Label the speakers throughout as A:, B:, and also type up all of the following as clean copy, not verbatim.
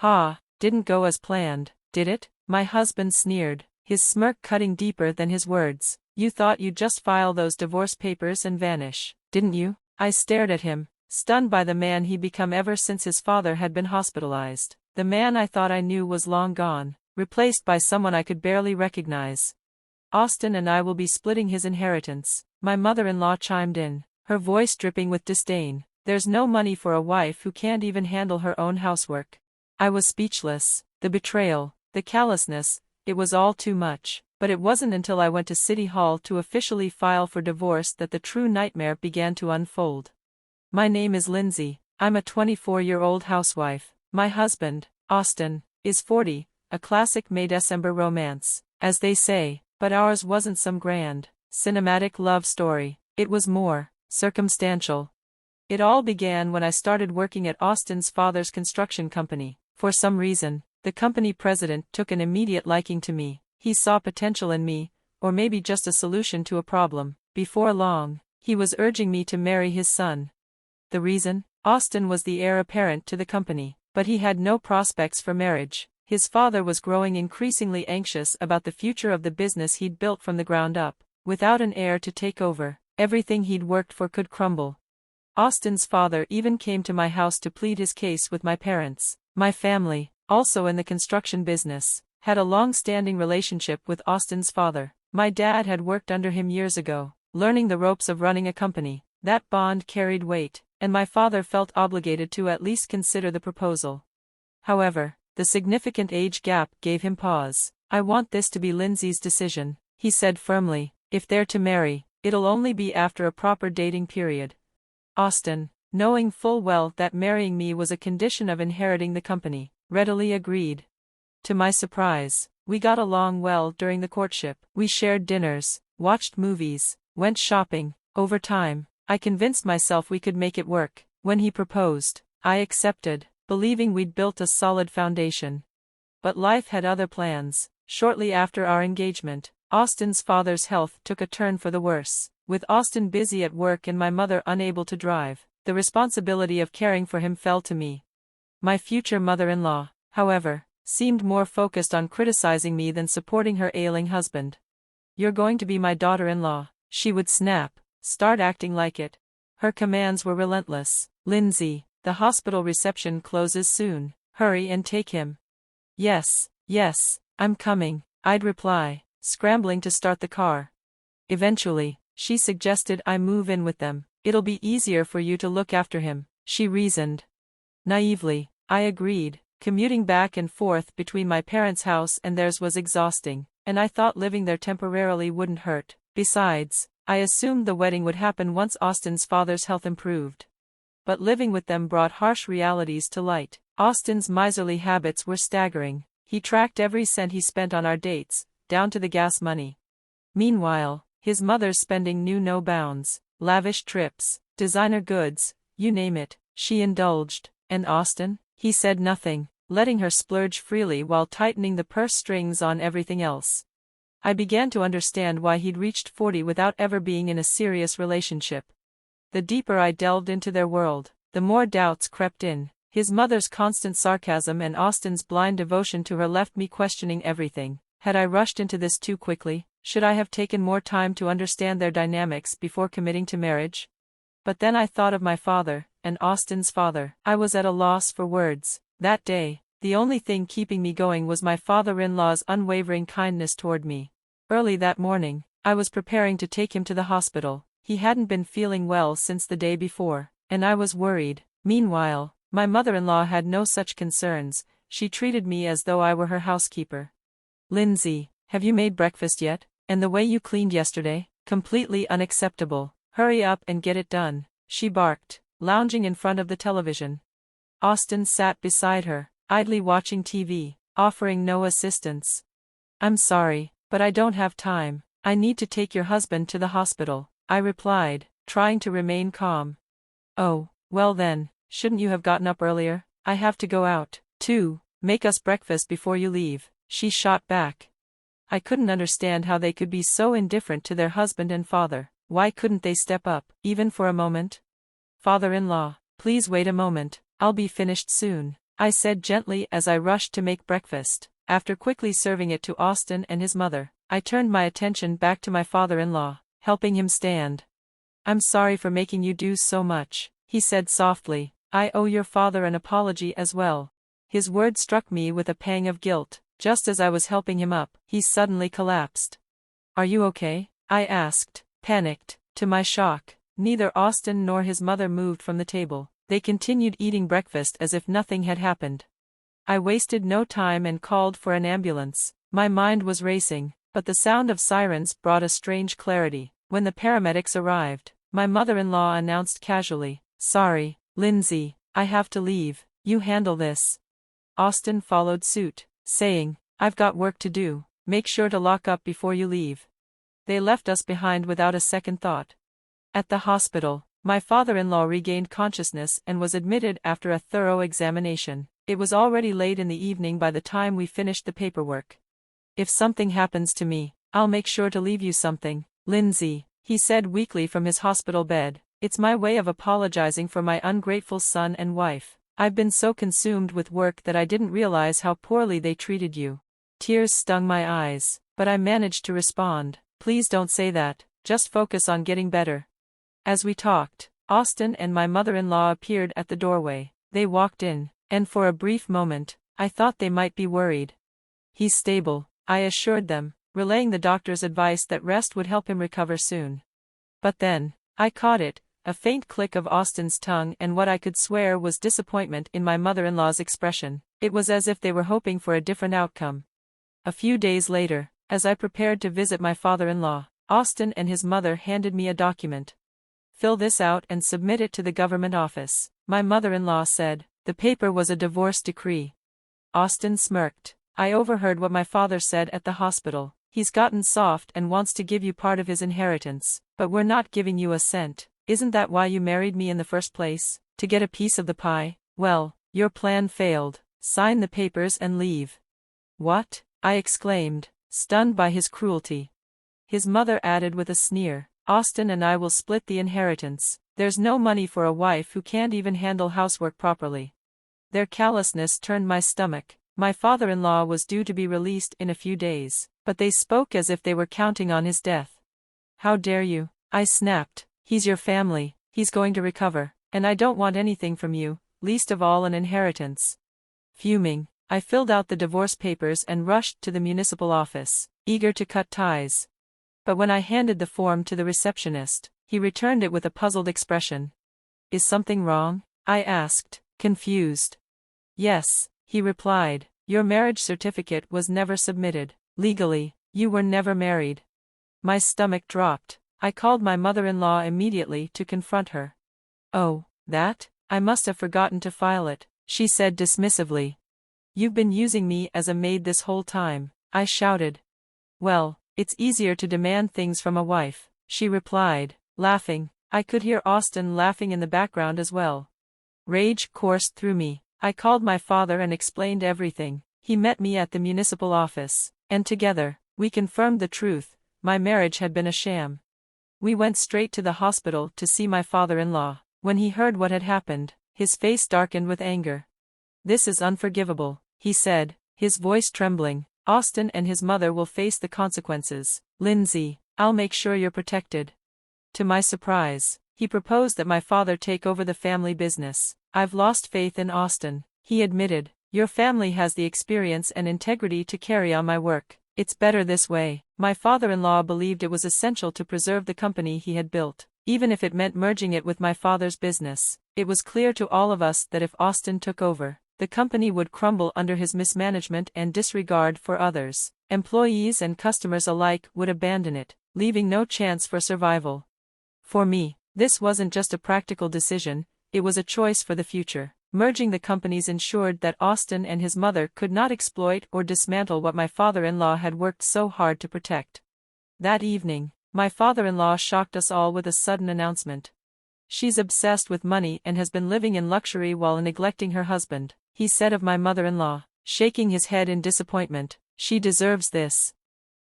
A: Ha, didn't go as planned, did it? My husband sneered, his smirk cutting deeper than his words. You thought you'd just file those divorce papers and vanish, didn't you? I stared at him, stunned by the man he'd become ever since his father had been hospitalized. The man I thought I knew was long gone, replaced by someone I could barely recognize. Austin and I will be splitting his inheritance, my mother-in-law chimed in, her voice dripping with disdain. There's no money for a wife who can't even handle her own housework. I was speechless. The betrayal, the callousness, it was all too much. But it wasn't until I went to City Hall to officially file for divorce that the true nightmare began to unfold. My name is Lindsay, I'm a 24-year-old housewife. My husband, Austin, is 40, a classic May-December romance, as they say, but ours wasn't some grand, cinematic love story. It was more circumstantial. It all began when I started working at Austin's father's construction company. For some reason, the company president took an immediate liking to me. He saw potential in me, or maybe just a solution to a problem. Before long, he was urging me to marry his son. The reason? Austin was the heir apparent to the company, but he had no prospects for marriage. His father was growing increasingly anxious about the future of the business he'd built from the ground up. Without an heir to take over, everything he'd worked for could crumble. Austin's father even came to my house to plead his case with my parents. My family, also in the construction business, had a long-standing relationship with Austin's father. My dad had worked under him years ago, learning the ropes of running a company. That bond carried weight, and my father felt obligated to at least consider the proposal. However, the significant age gap gave him pause. I want this to be Lindsay's decision, he said firmly. If they're to marry, it'll only be after a proper dating period. Austin, knowing full well that marrying me was a condition of inheriting the company, readily agreed. To my surprise, we got along well during the courtship. We shared dinners, watched movies, went shopping. Over time, I convinced myself we could make it work. When he proposed, I accepted, believing we'd built a solid foundation. But life had other plans. Shortly after our engagement, Austin's father's health took a turn for the worse. With Austin busy at work and my mother unable to drive, the responsibility of caring for him fell to me. My future mother-in-law, however, seemed more focused on criticizing me than supporting her ailing husband. You're going to be my daughter-in-law, she would snap, start acting like it. Her commands were relentless. Lindsay, the hospital reception closes soon, hurry and take him. Yes, I'm coming, I'd reply, scrambling to start the car. Eventually, she suggested I move in with them. It'll be easier for you to look after him, she reasoned. Naively, I agreed. Commuting back and forth between my parents' house and theirs was exhausting, and I thought living there temporarily wouldn't hurt. Besides, I assumed the wedding would happen once Austin's father's health improved. But living with them brought harsh realities to light. Austin's miserly habits were staggering. He tracked every cent he spent on our dates, down to the gas money. Meanwhile, his mother's spending knew no bounds. Lavish trips, designer goods, you name it, she indulged. And Austin? He said nothing, letting her splurge freely while tightening the purse strings on everything else. I began to understand why he'd reached 40 without ever being in a serious relationship. The deeper I delved into their world, the more doubts crept in. His mother's constant sarcasm and Austin's blind devotion to her left me questioning everything. Had I rushed into this too quickly? Should I have taken more time to understand their dynamics before committing to marriage? But then I thought of my father, and Austin's father. I was at a loss for words. That day, the only thing keeping me going was my father-in-law's unwavering kindness toward me. Early that morning, I was preparing to take him to the hospital. He hadn't been feeling well since the day before, and I was worried. Meanwhile, my mother-in-law had no such concerns. She treated me as though I were her housekeeper. Lindsay, have you made breakfast yet? And the way you cleaned yesterday? Completely unacceptable. Hurry up and get it done, she barked, lounging in front of the television. Austin sat beside her, idly watching TV, offering no assistance. I'm sorry, but I don't have time. I need to take your husband to the hospital, I replied, trying to remain calm. Oh, well then, shouldn't you have gotten up earlier? I have to go out, too. Make us breakfast before you leave, she shot back. I couldn't understand how they could be so indifferent to their husband and father. Why couldn't they step up, even for a moment? Father-in-law, please wait a moment, I'll be finished soon. I said gently as I rushed to make breakfast. After quickly serving it to Austin and his mother, I turned my attention back to my father-in-law, helping him stand. "I'm sorry for making you do so much," he said softly. "I owe your father an apology as well." His words struck me with a pang of guilt. Just as I was helping him up, he suddenly collapsed. "Are you okay?" I asked, panicked. To my shock, neither Austin nor his mother moved from the table. They continued eating breakfast as if nothing had happened. I wasted no time and called for an ambulance. My mind was racing, but the sound of sirens brought a strange clarity. When the paramedics arrived, my mother-in-law announced casually, "Sorry, Lindsay, I have to leave. You handle this." Austin followed suit, saying, "I've got work to do. Make sure to lock up before you leave." They left us behind without a second thought. At the hospital, my father-in-law regained consciousness and was admitted after a thorough examination. It was already late in the evening by the time we finished the paperwork. "If something happens to me, I'll make sure to leave you something, Lindsay," he said weakly from his hospital bed. "It's my way of apologizing for my ungrateful son and wife. I've been so consumed with work that I didn't realize how poorly they treated you." Tears stung my eyes, but I managed to respond, "Please don't say that, just focus on getting better." As we talked, Austin and my mother-in-law appeared at the doorway. They walked in, and for a brief moment, I thought they might be worried. "He's stable," I assured them, relaying the doctor's advice that rest would help him recover soon. But then, I caught it, a faint click of Austin's tongue and what I could swear was disappointment in my mother-in-law's expression. It was as if they were hoping for a different outcome. A few days later, as I prepared to visit my father-in-law, Austin and his mother handed me a document. "Fill this out and submit it to the government office," my mother-in-law said. The paper was a divorce decree. Austin smirked. "I overheard what my father said at the hospital. He's gotten soft and wants to give you part of his inheritance, but we're not giving you a cent. Isn't that why you married me in the first place? To get a piece of the pie? Well, your plan failed. Sign the papers and leave." "What?" I exclaimed, stunned by his cruelty. His mother added with a sneer, "Austin and I will split the inheritance. There's no money for a wife who can't even handle housework properly." Their callousness turned my stomach. My father-in-law was due to be released in a few days, but they spoke as if they were counting on his death. "How dare you?" I snapped. "He's your family, he's going to recover, and I don't want anything from you, least of all an inheritance." Fuming, I filled out the divorce papers and rushed to the municipal office, eager to cut ties. But when I handed the form to the receptionist, he returned it with a puzzled expression. "Is something wrong?" I asked, confused. "Yes," he replied, "your marriage certificate was never submitted. Legally, you were never married." My stomach dropped. I called my mother-in-law immediately to confront her. "Oh, that? I must have forgotten to file it," she said dismissively. "You've been using me as a maid this whole time," I shouted. "Well, it's easier to demand things from a wife," she replied, laughing. I could hear Austin laughing in the background as well. Rage coursed through me. I called my father and explained everything. He met me at the municipal office, and together, we confirmed the truth: my marriage had been a sham. We went straight to the hospital to see my father-in-law. When he heard what had happened, his face darkened with anger. "This is unforgivable," he said, his voice trembling. "Austin and his mother will face the consequences. Lindsay, I'll make sure you're protected." To my surprise, he proposed that my father take over the family business. "I've lost faith in Austin," he admitted. "Your family has the experience and integrity to carry on my work. It's better this way." My father-in-law believed it was essential to preserve the company he had built, even if it meant merging it with my father's business. It was clear to all of us that if Austin took over, the company would crumble under his mismanagement and disregard for others. Employees and customers alike would abandon it, leaving no chance for survival. For me, this wasn't just a practical decision, it was a choice for the future. Merging the companies ensured that Austin and his mother could not exploit or dismantle what my father-in-law had worked so hard to protect. That evening, my father-in-law shocked us all with a sudden announcement. "She's obsessed with money and has been living in luxury while neglecting her husband," he said of my mother-in-law, shaking his head in disappointment. "She deserves this."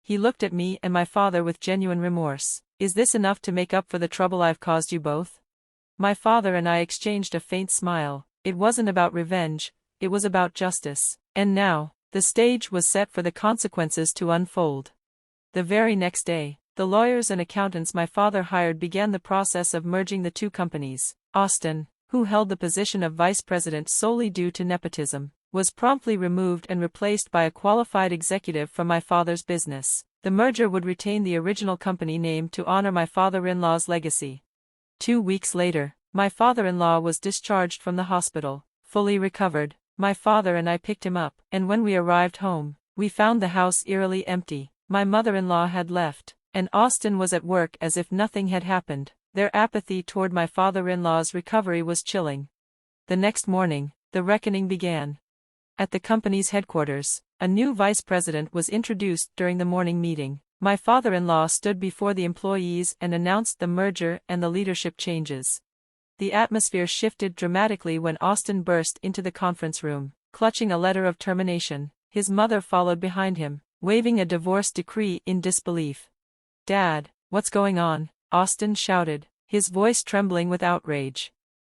A: He looked at me and my father with genuine remorse. "Is this enough to make up for the trouble I've caused you both?" My father and I exchanged a faint smile. It wasn't about revenge, it was about justice. And now, the stage was set for the consequences to unfold. The very next day, the lawyers and accountants my father hired began the process of merging the two companies. Austin, who held the position of vice president solely due to nepotism, was promptly removed and replaced by a qualified executive from my father's business. The merger would retain the original company name to honor my father-in-law's legacy. 2 weeks later, my father-in-law was discharged from the hospital, fully recovered. My father and I picked him up, and when we arrived home, we found the house eerily empty. My mother-in-law had left, and Austin was at work as if nothing had happened. Their apathy toward my father-in-law's recovery was chilling. The next morning, the reckoning began. At the company's headquarters, a new vice president was introduced during the morning meeting. My father-in-law stood before the employees and announced the merger and the leadership changes. The atmosphere shifted dramatically when Austin burst into the conference room, clutching a letter of termination. His mother followed behind him, waving a divorce decree in disbelief. "Dad, what's going on?" Austin shouted, his voice trembling with outrage.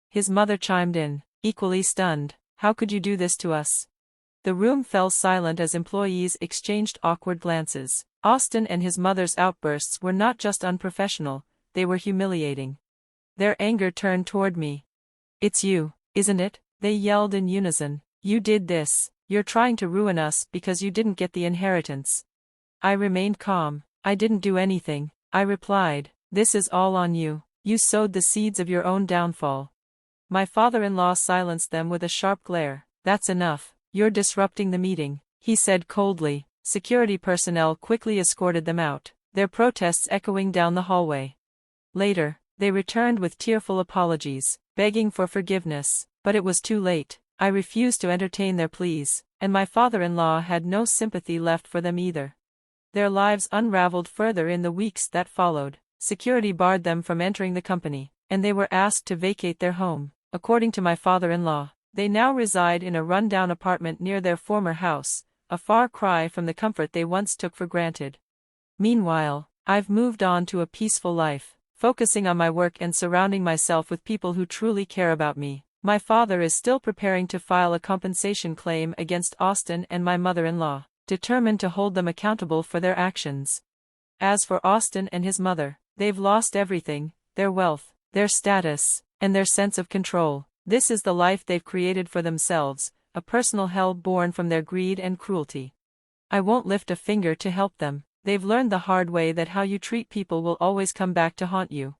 A: His mother chimed in, equally stunned. "How could you do this to us?" The room fell silent as employees exchanged awkward glances. Austin and his mother's outbursts were not just unprofessional, they were humiliating. Their anger turned toward me. "It's you, isn't it?" they yelled in unison. "You did this, you're trying to ruin us because you didn't get the inheritance." I remained calm. "I didn't do anything," I replied. "This is all on you. You sowed the seeds of your own downfall." My father-in-law silenced them with a sharp glare. "That's enough, you're disrupting the meeting," he said coldly. Security personnel quickly escorted them out, their protests echoing down the hallway. Later, they returned with tearful apologies, begging for forgiveness, but it was too late. I refused to entertain their pleas, and my father-in-law had no sympathy left for them either. Their lives unraveled further in the weeks that followed. Security barred them from entering the company, and they were asked to vacate their home. According to my father-in-law, they now reside in a run-down apartment near their former house, a far cry from the comfort they once took for granted. Meanwhile, I've moved on to a peaceful life, focusing on my work and surrounding myself with people who truly care about me. My father is still preparing to file a compensation claim against Austin and my mother-in-law, determined to hold them accountable for their actions. As for Austin and his mother, they've lost everything, their wealth, their status, and their sense of control. This is the life they've created for themselves, a personal hell born from their greed and cruelty. I won't lift a finger to help them. They've learned the hard way that how you treat people will always come back to haunt you.